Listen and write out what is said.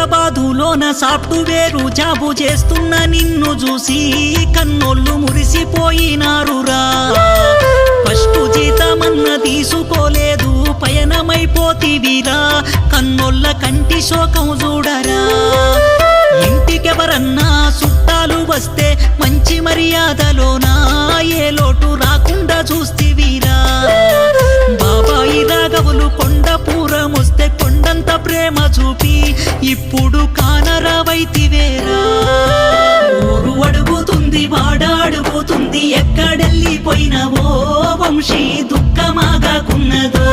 హైదరాబాదులోన software job చేస్తున్న నిన్ను చూసి కన్నోళ్ళు మురిసిపోయినారురా. ఫస్ట్ జీతమన్న తీసుకోలేదు పయనమైపోతివిరా, కన్నోళ్ళ కంటి శోకం చూడరా. ఇంటికెవరన్నా చుట్టాలు వస్తే మంచి మర్యాదలోనా ఏ లోటు రాకుండా చూస్తివిరా. బాబాయి రాఘవులు కొండపురమొస్తే కొండంత ప్రేమ చూపి ఇప్పుడు కానరావైతివేరా. ఊరు అడుగుతుంది వాడ అడుగుతుంది ఎక్కడెళ్ళిపోయినవో వంశీ దుఃఖమాగాకున్నదో.